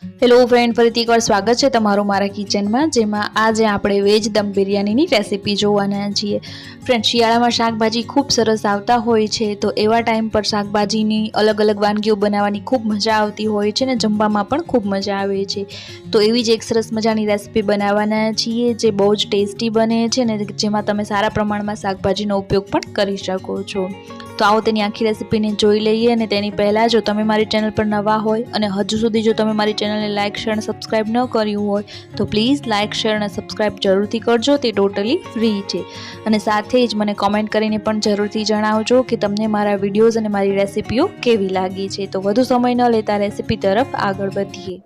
Hello friend, ફરીથી એકવાર સ્વાગત છે તમારું મારા કિચનમાં, જેમાં આજે આપણે વેજ દમ બિરયાનીની રેસીપી જોવાના છીએ. ફ્રેન્ડ, શિયાળામાં શાકભાજી ખૂબ સરસ આવતા હોય છે, તો એવા ટાઈમ પર શાકભાજીની અલગ અલગ વાનગીઓ બનાવવાની ખૂબ મજા આવતી હોય છે ને જમવામાં પણ ખૂબ મજા આવે છે. તો એવી જ એક સરસ મજાની રેસીપી બનાવવાના છીએ જે બહુ જ ટેસ્ટી બને છે ને જેમાં તમે સારા પ્રમાણમાં શાકભાજીનો ઉપયોગ પણ કરી શકો છો. તો આવો તેની આખી રેસીપીને જોઈ લઈએ. અને તેની પહેલાં જો તમે મારી ચેનલ પર નવા હોય અને હજુ સુધી જો તમે મારી ચેનલને લાઇક શેર અને સબસ્ક્રાઈબ ન કર્યું હોય તો પ્લીઝ લાઇક શેર અને સબસ્ક્રાઈબ જરૂરથી કરજો. તે ટોટલી ફ્રી છે. અને સાથે જ મને કોમેન્ટ કરીને પણ જરૂરથી જણાવજો કે તમને મારા વિડીયોઝ અને મારી રેસીપીઓ કેવી લાગી છે. તો વધુ સમય ન લેતા રેસીપી તરફ આગળ વધીએ.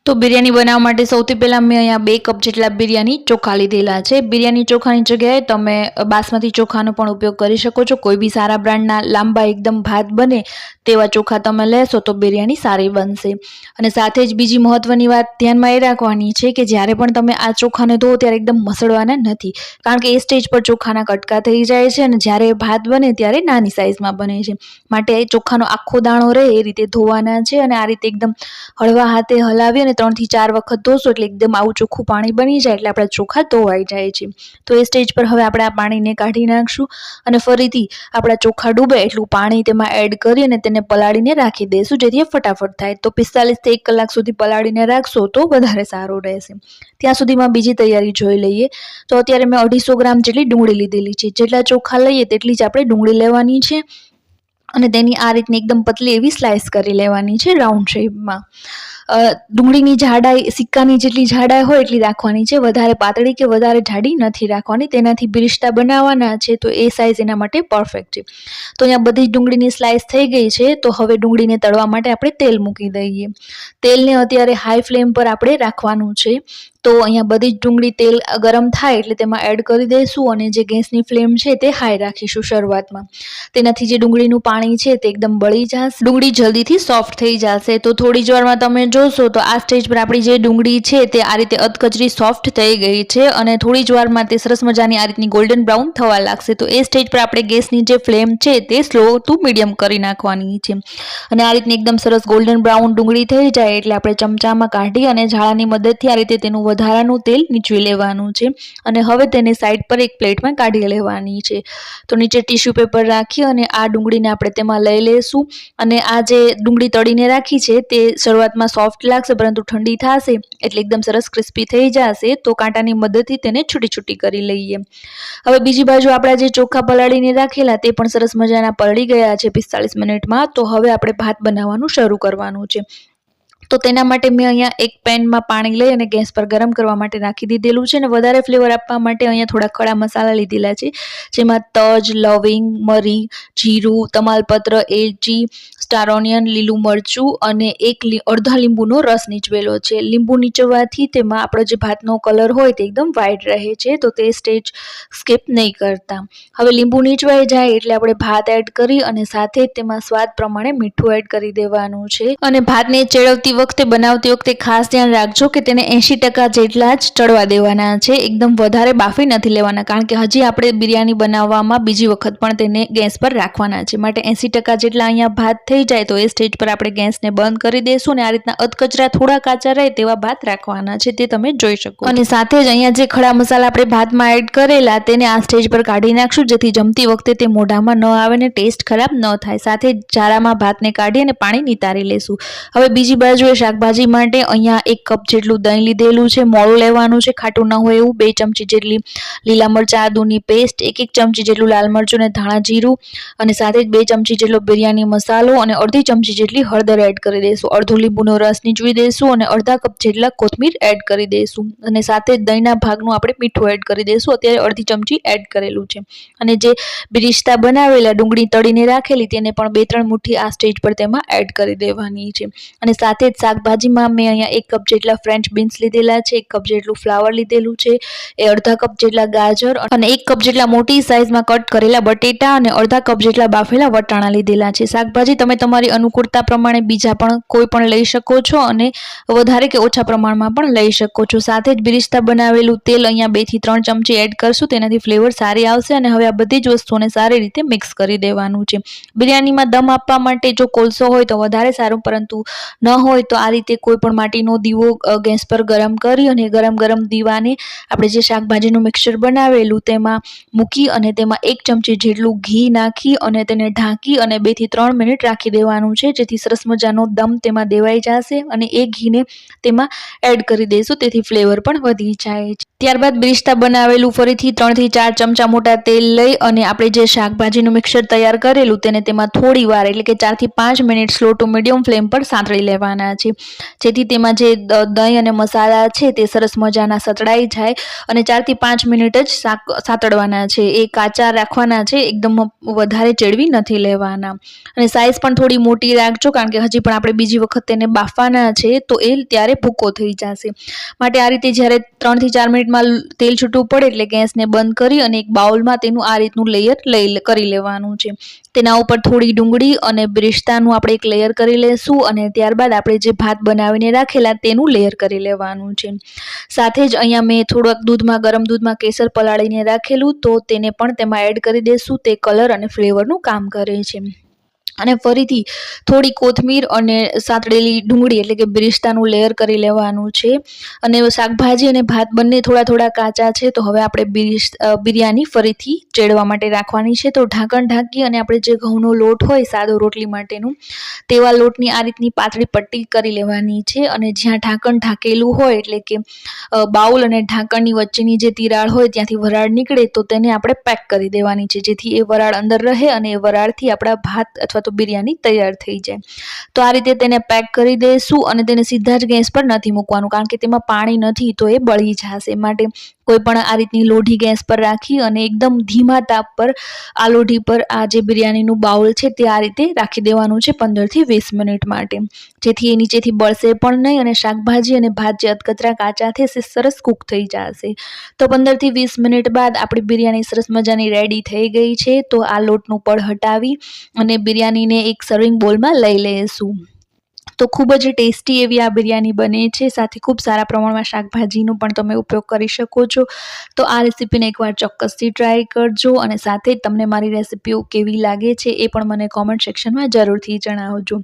તો બિરયાની બનાવવા માટે સૌથી પહેલાં મેં અહીંયા 2 કપ જેટલા બિરયાની ચોખા લીધેલા છે. બિરયાની ચોખાની જગ્યાએ તમે બાસમતી ચોખાનો પણ ઉપયોગ કરી શકો છો. કોઈ બી સારા બ્રાન્ડના લાંબા એકદમ ભાત બને તેવા ચોખા તમે લેશો તો બિરયાની સારી બનશે. અને સાથે જ બીજી મહત્વની વાત ધ્યાનમાં એ રાખવાની છે કે જ્યારે પણ તમે આ ચોખાને ધોવો ત્યારે એકદમ મસળવાના નથી, કારણ કે એ સ્ટેજ પર ચોખાના કટકા થઈ જાય છે અને જ્યારે ભાત બને ત્યારે નાની સાઇઝમાં બને છે. માટે ચોખાનો આખો દાણો રહે એ રીતે ધોવાના છે. અને આ રીતે એકદમ હળવા હાથે હલાવી 3 થી 4 વખત ધોશો એટલે એકદમ આવું ચોખ્ખું પાણી બની જાય એટલે આપણા ચોખા ધોવાઈ જાય છે. તો એ સ્ટેજ પર હવે આપણે આ પાણીને કાઢી નાખશું અને ફરીથી આપણા ચોખા ડૂબે એટલું પાણી તેમાં એડ કરી અને તેને પલાળીને રાખી દઈશું, જેથી ફટાફટ થાય. તો 45 થી 1 કલાક સુધી પલાળીને રાખશો તો વધારે સારું રહેશે. ત્યાં સુધીમાં બીજી તૈયારી જોઈ લઈએ. તો અત્યારે મેં 250 ગ્રામ જેટલી ડુંગળી લીધેલી છે. જેટલા ચોખા લઈએ તેટલી જ આપણે ડુંગળી લેવાની છે અને તેની આ રીતની એકદમ પતલી એવી સ્લાઇસ કરી લેવાની છે રાઉન્ડ શેપમાં. ડુંગળીની જાડાઈ સિક્કાની જેટલી જાડાઈ હોય એટલી રાખવાની છે. વધારે પાતળી કે વધારે જાડી નથી રાખવાની. તેનાથી બિરિશ્તા બનાવવાના છે તો એ સાઇઝ એના માટે પરફેક્ટ છે. તો અહીંયા બધી જ ડુંગળીની સ્લાઇસ થઈ ગઈ છે. તો હવે ડુંગળીને તળવા માટે આપણે તેલ મૂકી દઈએ. તેલને અત્યારે હાઈ ફ્લેમ પર આપણે રાખવાનું છે. તો અહીંયા બધી જ ડુંગળી તેલ ગરમ થાય એટલે તેમાં એડ કરી દઈશું અને જે ગેસની ફ્લેમ છે તે હાઈ રાખીશું શરૂઆતમાં. તેનાથી જે ડુંગળીનું પાણી છે તે એકદમ બળી જશે, ડુંગળી જલ્દીથી સોફ્ટ થઈ જશે. તો થોડી જ વારમાં તમે જોશો તો આ સ્ટેજ પર આપણી જે ડુંગળી છે તે આ રીતે અધકચરી સોફ્ટ થઈ ગઈ છે અને થોડી જ વારમાં તે સરસ મજાની આ રીતની ગોલ્ડન બ્રાઉન થવા લાગશે. તો એ સ્ટેજ પર આપણે ગેસની જે ફ્લેમ છે તે સ્લો ટુ મીડિયમ કરી નાખવાની છે. અને આ રીતની એકદમ સરસ ગોલ્ડન બ્રાઉન ડુંગળી થઈ જાય એટલે આપણે ચમચામાં કાઢી અને ઝાડાની મદદથી આ રીતે તેનું વધારાનું તેલ નીચવી લેવાનું છે. અને હવે તેને સાઈડ પર એક પ્લેટમાં કાઢી લેવાની છે. તો નીચે ટીશ્યુ પેપર રાખી અને આ ડુંગળીને આપણે તેમાં લઈ લઈશું. અને આ જે ડુંગળી તળીને રાખી છે તે શરૂઆતમાં સોફ્ટ લાગશે, પરંતુ ઠંડી થશે એટલે એકદમ સરસ ક્રિસ્પી થઈ જશે. તો કાંટાની મદદથી તેને છૂટી છૂટી કરી લઈએ. હવે બીજી બાજુ આપણા જે ચોખા પલાળીને રાખેલા તે પણ સરસ મજાના પલળી ગયા છે 45 મિનિટમાં. તો હવે આપણે ભાત બનાવવાનું શરૂ કરવાનું છે. તો તેના માટે મેં અહીંયા એક પેનમાં પાણી લઈ અને ગેસ પર ગરમ કરવા માટે રાખી દીધેલું છે. અને વધારે ફ્લેવર આપવા માટે અહીંયા થોડા ખડા મસાલા લીધેલા છે, જેમાં તજ, લવિંગ, મરી, જીરું, તમાલપત્ર, એલચી, સ્ટાર ઓનિયન, લીલું મરચું અને અડધા લીંબુનો રસ નીચવેલો છે. લીંબુ નીચવવાથી તેમાં આપણો જે ભાતનો કલર હોય તે એકદમ વ્હાઈટ રહે છે. તો તે સ્ટેજ સ્કીપ નહીં કરતા. હવે લીંબુ નીચવાઈ જાય એટલે આપણે ભાત એડ કરી અને સાથે જ તેમાં સ્વાદ પ્રમાણે મીઠું એડ કરી દેવાનું છે. અને ભાતને ચેળવતી વખતે બનાવતી વખતે ખાસ ધ્યાન રાખજો કે તેને 80% જેટલા જ ચડવા દેવાના છે. એકદમ વધારે બાફી નથી લેવાના, કારણ કે હજી આપણે બિરયાની બનાવવામાં બીજી વખત પણ તેને ગેસ પર રાખવાના છે. માટે 80% જેટલા અહીંયા ભાત થઈ જાય તો એ સ્ટેજ પર આપણે ગેસને બંધ કરી દઈશું. અને આ રીતના અધકચરા થોડા કાચા રહે તેવા ભાત રાખવાના છે, તે તમે જોઈ શકો. અને સાથે જ અહીંયા જે ખડા મસાલા આપણે ભાતમાં એડ કરેલા તેને આ સ્ટેજ પર કાઢી નાખશું, જેથી જમતી વખતે તે મોઢામાં ન આવે ને ટેસ્ટ ખરાબ ન થાય. સાથે જ ઝારામાં ભાતને કાઢી અને પાણી નિતારી લેશું. હવે બીજી બાજુએ શાકભાજી માટે અહીંયા 1 કપ જેટલું દહીં લીધેલું છે. મોળું લેવાનું છે, ખાટું ન હોય એવું. 2 ચમચી જેટલી લીલા મરચાં આદુની પેસ્ટ, 1 ચમચી જેટલું લાલ મરચું અને ધાણા જીરું, અને સાથે જ 2 ચમચી જેટલો બિરયાની મસાલો અને અડધી ચમચી જેટલી હળદર એડ કરી દઈશું. અડધો લીંબુનો રસ નીચવી દઈશું અને અડધા કપ જેટલા કોથમીર એડ કરી દઈશું. અને સાથે જ દહીંના ભાગનું આપણે મીઠું એડ કરી દઈશું. અત્યારે અડધી ચમચી એડ કરેલું છે. અને જે બિરિશ્તા બનાવેલા ડુંગળી તળીને રાખેલી તેને પણ 2-3 મુઠ્ઠી આ સ્ટેજ પર તેમાં એડ કરી દેવાની છે. અને સાથે જ શાકભાજીમાં મેં અહીંયા 1 કપ જેટલા ફ્રેન્ચ બીન્સ લીધેલા છે, 1 કપ જેટલું ફ્લાવર લીધેલું છે, એ અડધા કપ જેટલા ગાજર અને 1 કપ જેટલા મોટી સાઇઝમાં કટ કરેલા બટેટા અને અડધા કપ જેટલા બાફેલા વટાણા લીધેલા છે. શાકભાજી તમે તમારી અનુકૂળતા પ્રમાણે બીજા પણ કોઈ પણ લઈ શકો છો અને વધારે કે ઓછા પ્રમાણમાં પણ લઈ શકો છો. સાથે જ બિરિસ્તા બનાવેલું તેલ અહીંયા 2 થી 3 ચમચી એડ કરશું, તેનાથી ફ્લેવર સારી આવશે. અને હવે આ બધી જ વસ્તુઓને સારી રીતે મિક્સ કરી દેવાનું છે. બિરયાનીમાં દમ આપવા માટે જો કોલસો હોય તો વધારે સારું, પરંતુ ન હોય તો આ રીતે કોઈ પણ માટીનો દીવો ગેસ પર ગરમ કરી અને ગરમ દીવાને આપણે જે શાકભાજીનું મિક્સચર બનાવેલું તેમાં મૂકી અને તેમાં 1 ચમચી જેટલું ઘી નાખી અને તેને ઢાંકી અને 2 થી 3 મિનિટ રાખી દેવાનું છે, જેથી સરસ મજાનો દમ તેમાં દેવાઈ જશે અને એ ઘીને તેમાં એડ કરી દઈશું, તેથી ફ્લેવર પણ વધી જાય છે. ત્યારબાદ બિરિસ્તા બનાવેલું ફરીથી 3 થી 4 ચમચા મોટા તેલ લઈ અને આપણે જે શાકભાજીનું મિક્સચર તૈયાર કરેલું તેને તેમાં થોડી વાર એટલે કે 4 થી 5 minute slow to medium flame પર સાંતળી લેવાના છે, જેથી તેમાં જે દહીં અને મસાલા છે તે સરસ મજાના સતળાઈ જાય. અને 4 થી 5 મિનિટ જ સાતળવાના છે, એ કાચા રાખવાના છે, એકદમ વધારે ચેડવી નથી લેવાના. અને સાઇઝ પણ થોડી મોટી રાખજો, કારણ કે હજી પણ આપણે બીજી વખત તેને બાફવાના છે, તો એ ત્યારે ભૂકો થઈ જશે. માટે આ રીતે જ્યારે 3 થી 4 મિનિટમાં તેલ છૂટું પડે એટલે ગેસને બંધ કરી અને એક બાઉલમાં તેનું આ રીતનું લેયર કરી લેવાનું છે. તેના ઉપર થોડી ડુંગળી અને બિરિસ્તાનું આપણે એક લેયર કરી લેશું અને ત્યારબાદ આપણે જે ભાત બનાવીને રાખેલા તેનું લેયર કરી લેવાનું છે. સાથે જ અહીંયા મેં થોડોક ગરમ દૂધમાં કેસર પલાળીને રાખેલું, તો તેને પણ તેમાં એડ કરી દઈશું. તે કલર અને ફ્લેવરનું કામ કરે છે. અને ફરીથી થોડી કોથમીર અને સાતળેલી ડુંગળી એટલે કે બિરિસ્તાનું લેયર કરી લેવાનું છે. અને શાકભાજી અને ભાત બંને થોડા કાચા છે, તો હવે આપણે બિરયાની ફરીથી ચેડવા માટે રાખવાની છે. તો ઢાંકણ ઢાંકી અને આપણે જે ઘઉંનો લોટ હોય સાદો રોટલી માટેનું, તેવા લોટની આ રીતની પાતળી પટ્ટી કરી લેવાની છે. અને જ્યાં ઢાંકણ ઢાંકેલું હોય એટલે કે બાઉલ અને ઢાંકણની વચ્ચેની જે તિરાડ હોય ત્યાંથી વરાળ નીકળે તો તેને આપણે પેક કરી દેવાની છે, જેથી એ વરાળ અંદર રહે અને એ વરાળથી આપણા ભાત અથવા તો બિરયાની તૈયાર થઈ જાય. તો આ રીતે તેને પેક કરી દઈશું અને તેને સીધા જ ગેસ પર નથી મૂકવાનું, કારણ કે તેમાં પાણી નથી તો એ બળી જશે. માટે કોઈ પણ આ રીતની લોઢી ગેસ પર રાખી અને એકદમ ધીમા તાપ પર આ લોઢી પર આ જે બિરયાનીનું બાઉલ છે તે આ રીતે રાખી દેવાનું છે 15 થી 20 મિનિટ માટે, જેથી એ નીચેથી બળશે પણ નહીં અને શાકભાજી અને ભાત જે અધકચરા કાચા છે તે સરસ કૂક થઈ જશે. તો 15 થી 20 મિનિટ બાદ આપણી બિરયાની સરસ મજાની રેડી થઈ ગઈ છે. તો આ લોટનું પડ હટાવી અને બિરયાનીને એક સર્વિંગ બોલમાં લઈ લઈશું. તો ખૂબ જ ટેસ્ટી એવી આ બિરયાની બને છે. સાથે ખૂબ સારા પ્રમાણમાં શાકભાજીનો પણ તમે ઉપયોગ કરી શકો છો. તો આ રેસીપીને એકવાર ચોક્કસથી ટ્રાય કરજો અને સાથે જ તમને મારી રેસીપીઓ કેવી લાગે છે એ પણ મને કોમેન્ટ સેક્શનમાં જરૂરથી જણાવજો.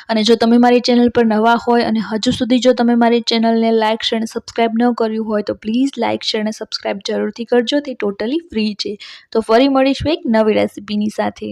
અને જો તમે મારી ચેનલ પર નવા હોય અને હજુ સુધી જો તમે મારી ચેનલને લાઇક શેર અને સબસ્ક્રાઈબ ન કર્યું હોય તો પ્લીઝ લાઇક શેર અને સબસ્ક્રાઈબ જરૂરથી કરજો. તે ટોટલી ફ્રી છે. તો ફરી મળીશું એક નવી રેસીપીની સાથે.